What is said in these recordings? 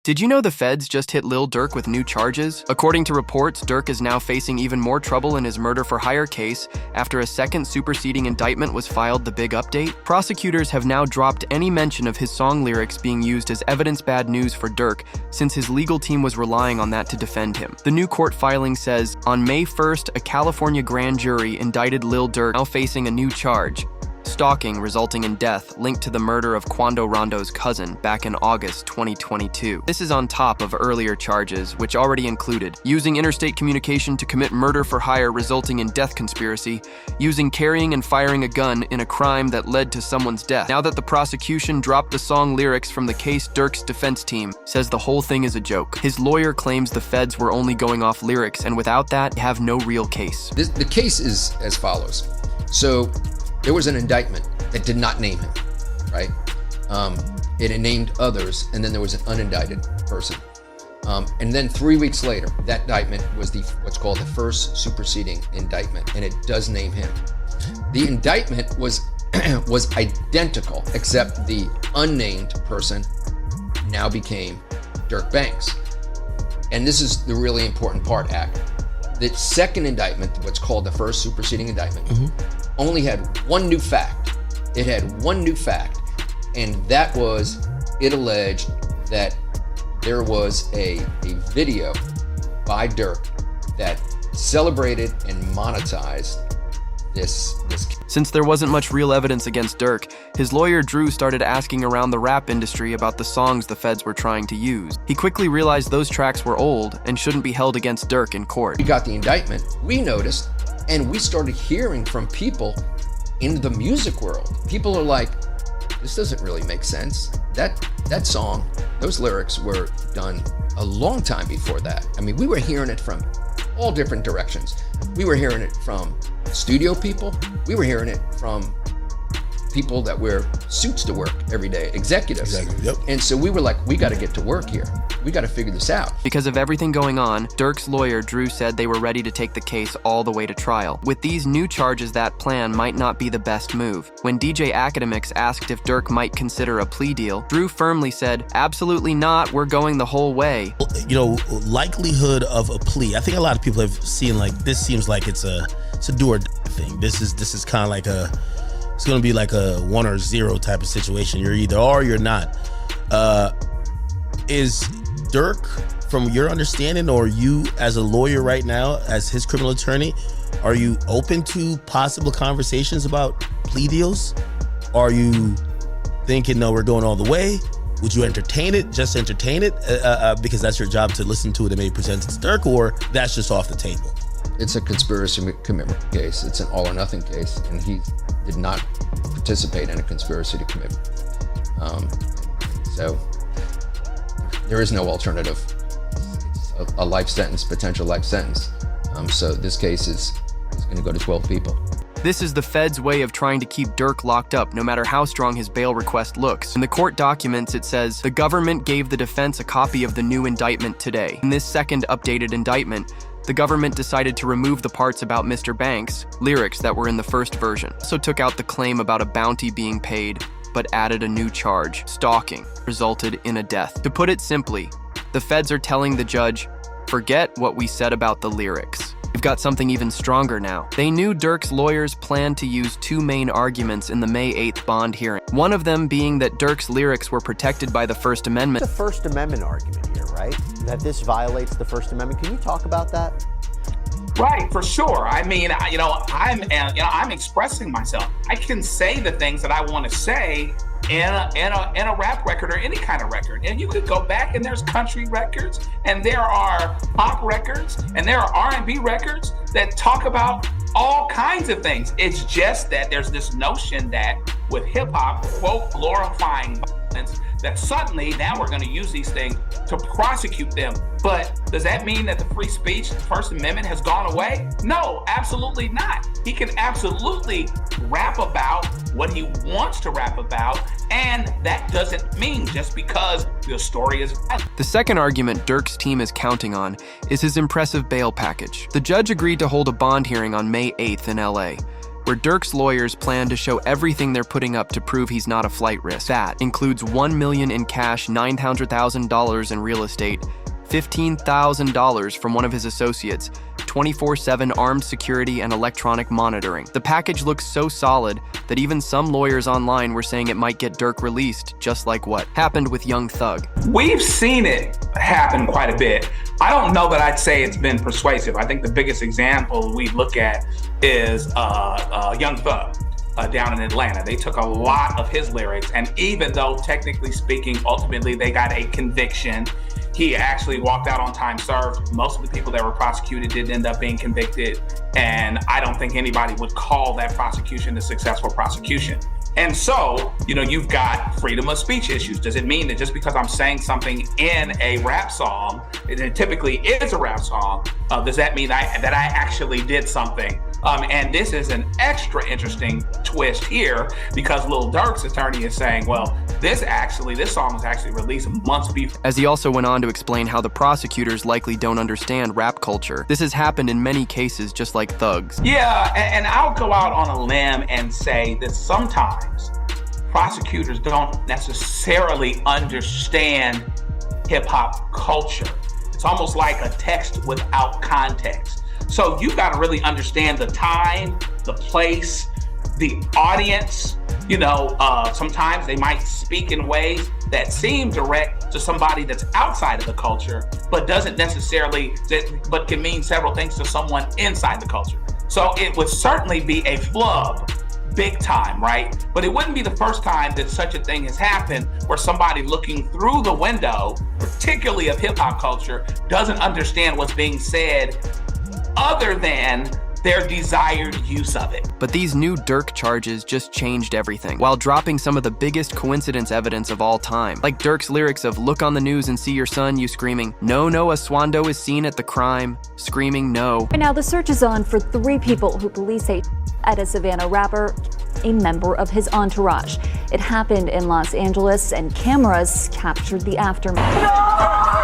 Did you know the feds just hit Lil Durk with new charges? According to reports, Durk is now facing even more trouble in his murder-for-hire case after a second superseding indictment was filed. The big update? Prosecutors have now dropped any mention of his song lyrics being used as evidence. Bad news for Durk, since his legal team was relying on that to defend him. The new court filing says, on May 1st, a California grand jury indicted Lil Durk, now facing a new charge. Stalking resulting in death linked to the murder of Quando Rondo's cousin back in August 2022. This is on top of earlier charges, which already included using interstate communication to commit murder for hire resulting in death conspiracy, using carrying and firing a gun in a crime that led to someone's death. Now that the prosecution dropped the song lyrics from the case, Durk's defense team says the whole thing is a joke. His lawyer claims the feds were only going off lyrics, and without that, have no real case. The case is as follows. So there was an indictment that did not name him, right? It named others, and then there was an unindicted person. And then 3 weeks later, that indictment was what's called the first superseding indictment, and it does name him. The indictment was identical, except the unnamed person now became Durk Banks. And this is the really important part, Ak. The second indictment, what's called the first superseding indictment, only had one new fact. It had one new fact, and that was it alleged that there was a video by Durk that celebrated and monetized this. Since there wasn't much real evidence against Durk, his lawyer Drew started asking around the rap industry about the songs the feds were trying to use. He quickly realized those tracks were old and shouldn't be held against Durk in court. We got the indictment, we noticed, and we started hearing from people in the music world. People are like, this doesn't really make sense. That song, those lyrics were done a long time before that. I mean, we were hearing it from all different directions. We were hearing it from studio people. We were hearing it from people that wear suits to work every day, executives. Exactly. Yep. And so we were like, we got to get to work here. We got to figure this out. Because of everything going on, Durk's lawyer Drew said they were ready to take the case all the way to trial. With these new charges, that plan might not be the best move. When DJ Academics asked if Durk might consider a plea deal, Drew firmly said, absolutely not, we're going the whole way. You know, likelihood of a plea. I think a lot of people have seen, like, this seems like it's a do or die thing. This is kind of like it's going to be like a 1 or 0 type of situation. You're either are or you're not. Is Durk, from your understanding, or you as a lawyer right now, as his criminal attorney, are you open to possible conversations about plea deals? Are you thinking, no, we're going all the way? Would you entertain it, just entertain it, because that's your job to listen to it and maybe present it to Durk, or that's just off the table? It's a conspiracy commitment case. It's an all or nothing case, and he did not participate in a conspiracy to commit. So there is no alternative. It's a life sentence, potential life sentence. So this case is going to go to 12 people. This is the feds' way of trying to keep Durk locked up, no matter how strong his bail request looks. In the court documents, it says, the government gave the defense a copy of the new indictment today. In this second updated indictment, the government decided to remove the parts about Mr. Banks' lyrics that were in the first version. Also took out the claim about a bounty being paid, but added a new charge. Stalking resulted in a death. To put it simply, the feds are telling the judge, forget what we said about the lyrics. We've got something even stronger now. They knew Durk's lawyers planned to use 2 main arguments in the May 8th bond hearing. One of them being that Durk's lyrics were protected by the First Amendment. The First Amendment argument here, right? That this violates the First Amendment. Can you talk about that? Right, for sure. I mean, I'm expressing myself. I can say the things that I want to say in a rap record or any kind of record. And you could go back and there's country records and there are pop records and there are R&B records that talk about all kinds of things. It's just that there's this notion that with hip hop, quote, glorifying violence, that suddenly now we're going to use these things to prosecute them. But does that mean that the free speech, the First Amendment has gone away? No, absolutely not. He can absolutely rap about what he wants to rap about, and that doesn't mean just because the story is violent. The second argument Durk's team is counting on is his impressive bail package. The judge agreed to hold a bond hearing on May 8th in LA. where Durk's lawyers plan to show everything they're putting up to prove he's not a flight risk. That includes $1 million in cash, $900,000 in real estate, $15,000 from one of his associates, 24/7 armed security and electronic monitoring. The package looks so solid that even some lawyers online were saying it might get Durk released, just like what happened with Young Thug. We've seen it happen quite a bit. I don't know that I'd say it's been persuasive. I think the biggest example we look at is Young Thug. Down in Atlanta. They took a lot of his lyrics, and even though technically speaking, ultimately they got a conviction, he actually walked out on time served. Most of the people that were prosecuted didn't end up being convicted, and I don't think anybody would call that prosecution a successful prosecution. And so, you've got freedom of speech issues. Does it mean that just because I'm saying something in a rap song, and it typically is a rap song, does that mean that I actually did something? And this is an extra interesting twist here because Lil Durk's attorney is saying, well, this song was actually released months before. As he also went on to explain how the prosecutors likely don't understand rap culture. This has happened in many cases, just like Thug's. Yeah, and I'll go out on a limb and say that sometimes prosecutors don't necessarily understand hip-hop culture. It's almost like a text without context. So you got to really understand the time, the place, the audience. Sometimes they might speak in ways that seem direct to somebody that's outside of the culture, but doesn't necessarily, but can mean several things to someone inside the culture. So it would certainly be a flub, big time, right? But it wouldn't be the first time that such a thing has happened where somebody looking through the window, particularly of hip hop culture, doesn't understand what's being said other than their desired use of it. But these new Durk charges just changed everything, while dropping some of the biggest coincidence evidence of all time. Like Durk's lyrics of "Look on the news and see your son," you screaming, "No, no, a Swando is seen at the crime," screaming "no." Right now, the search is on for 3 people who police say at a Savannah rapper, a member of his entourage. It happened in Los Angeles, and cameras captured the aftermath.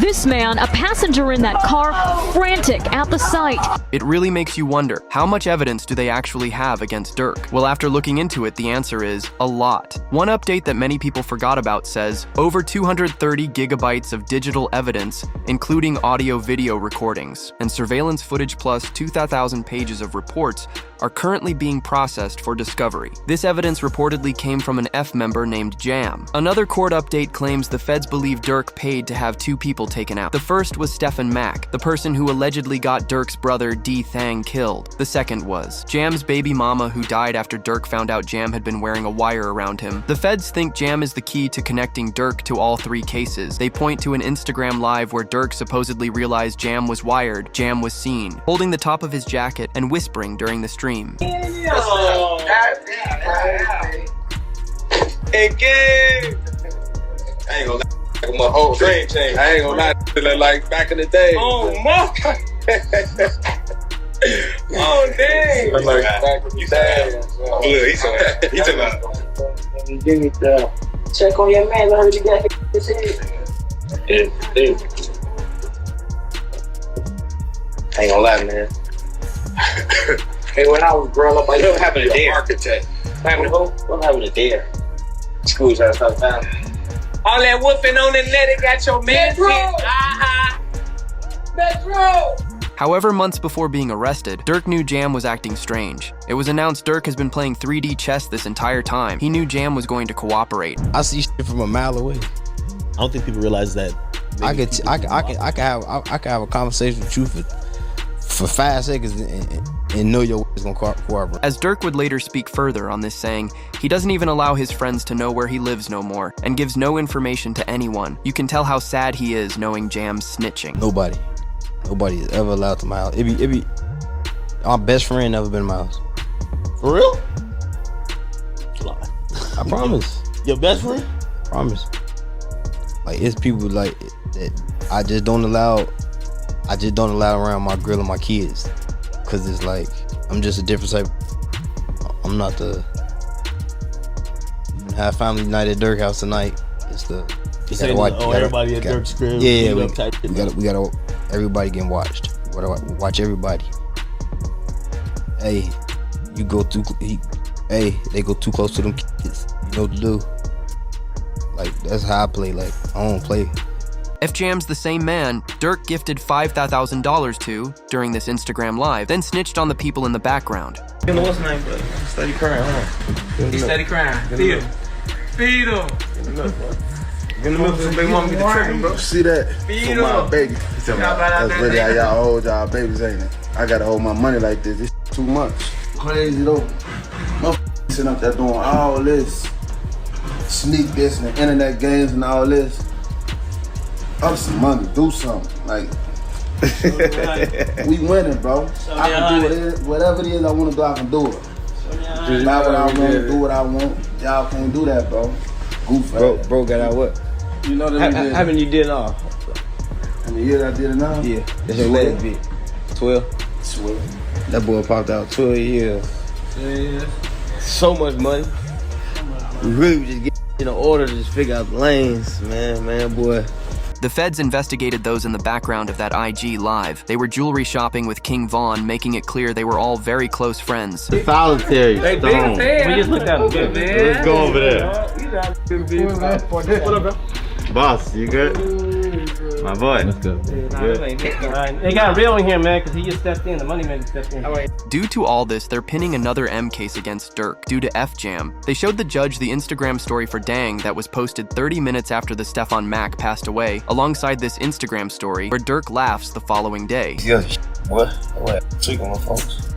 This man, a passenger in that car, frantic at the sight. It really makes you wonder, how much evidence do they actually have against Durk? Well, after looking into it, the answer is a lot. One update that many people forgot about says over 230 gigabytes of digital evidence, including audio-video recordings, and surveillance footage plus 2,000 pages of reports are currently being processed for discovery. This evidence reportedly came from an F member named Jam. Another court update claims the feds believe Durk paid to have 2 people taken out. The first was Stephen Mack, the person who allegedly got Durk's brother D. Thang killed. The second was Jam's baby mama, who died after Durk found out Jam had been wearing a wire around him. The feds think Jam is the key to connecting Durk to all 3 cases. They point to an Instagram live where Durk supposedly realized Jam was wired. Jam was seen holding the top of his jacket and whispering during the stream. Oh, again. I ain't gonna lie, my whole dream changed. I ain't gonna lie, like back in the day. Oh my! Oh dang! I'm like back in the day. Oh, look, he took out. You need to check on your man. I heard you got his head. Yeah. I ain't gonna lie, man. Hey, when I was growing up, I don't have a dare. Architect. What happened to dare? Schools had to stop time. All that whooping on the net, it got your man. Metro! However, months before being arrested, Durk knew Jam was acting strange. It was announced Durk has been playing 3D chess this entire time. He knew Jam was going to cooperate. I see shit from a mile away. I don't think people realize that. I can have a conversation with you for 5 seconds and know your is gonna cooperate. As Durk would later speak further on this, saying, he doesn't even allow his friends to know where he lives no more, and gives no information to anyone. You can tell how sad he is knowing Jam's snitching. Nobody is ever allowed to my house. It be our best friend never been in my house. For real? I promise. Your best friend? Promise. Like, it's people like that I just don't allow around my girl and my kids, cause it's like I'm just a different type. I'm not the have family night at Durk house tonight. It's the everybody at Durk's crib. Yeah, we gotta everybody getting watched. We gotta watch everybody. Hey, you go too, they go too close to them kids. You know what to do. Like, that's how I play. Like, I don't play. F Jam's the same man Durk gifted $5,000 to during this Instagram live, then snitched on the people in the background. You know what's name, bro? Steady crying, huh? He steady crying. Feed him. Feed him. Get in the milk so baby mama get the tripping, bro. See that? Feed For my him. baby. That's really how y'all hold y'all babies, ain't it? I gotta hold my money like this. This too much. Crazy though. Motherfuckers sitting up there doing all this. Sneak this and the internet games and all this. Up some money, do something. Like, we winning, bro. I can do whatever it is I want to do, I can do it. Just not what I want to do what I want. Y'all can't do that, bro. Goof. Bro got out what? You know that How many you did it all? How many years I did it now? Yeah, that's your last bit. 12? 12. That boy popped out 12 years. Yeah. So much money. We really just get in order to just figure out the lanes, man, boy. The feds investigated those in the background of that IG live. They were jewelry shopping with King Von, making it clear they were all very close friends. Solitary stone. We just looked at him. Good, man. Let's go over there. What up, bro? Boss, you good? My boy. Let's go. They got real in here, man, because he just stepped in. The money man stepped in. Due to all this, they're pinning another M case against Durk due to F Jam. They showed the judge the Instagram story for Dang that was posted 30 minutes after the Stefan Mack passed away, alongside this Instagram story where Durk laughs the following day. Yeah, what? Tweak on my folks.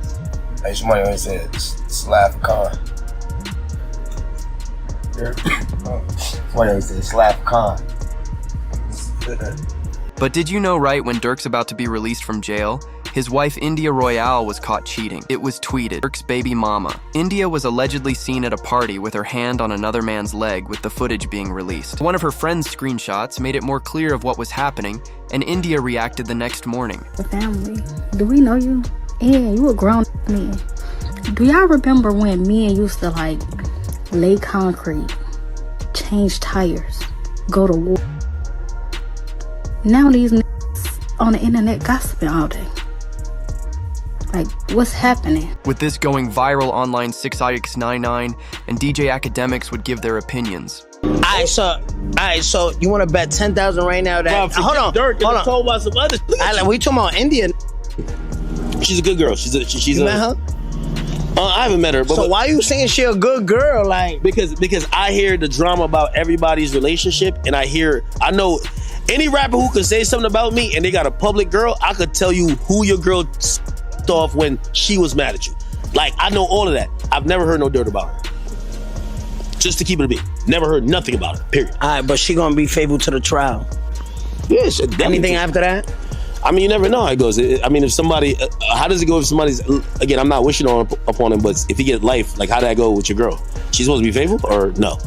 Hey, somebody always said, slap a car. Somebody always said, slap a car. But did you know right when Durk's about to be released from jail? His wife India Royale was caught cheating. It was tweeted, Durk's baby mama. India was allegedly seen at a party with her hand on another man's leg with the footage being released. One of her friend's screenshots made it more clear of what was happening, and India reacted the next morning. The family, do we know you? Yeah, you a grown man. Do y'all remember when men used to like lay concrete, change tires, go to war? Now these niggas on the internet gossiping all day. Like, what's happening? With this going viral online, 6ix99 and DJ Academics would give their opinions. Alright, so you want to bet 10,000 right now that? Bro, hold on. Told about some other. We talking about India. She's a good girl. She's you met her? I haven't met her. But so why you saying she a good girl? Like because I hear the drama about everybody's relationship, and I know any rapper who can say something about me and they got a public girl, I could tell you who your girl off when she was mad at you. Like, I know all of that. I've never heard no dirt about her. Just to keep it a beat. Never heard nothing about her, period. Alright, but she gonna be faithful to the trial. Yes. Anything after that? I mean, you never know how it goes. I mean, if somebody, how does it go if somebody's, again, I'm not wishing upon him, but if you get life, like, how did that go with your girl? She's supposed to be faithful or no?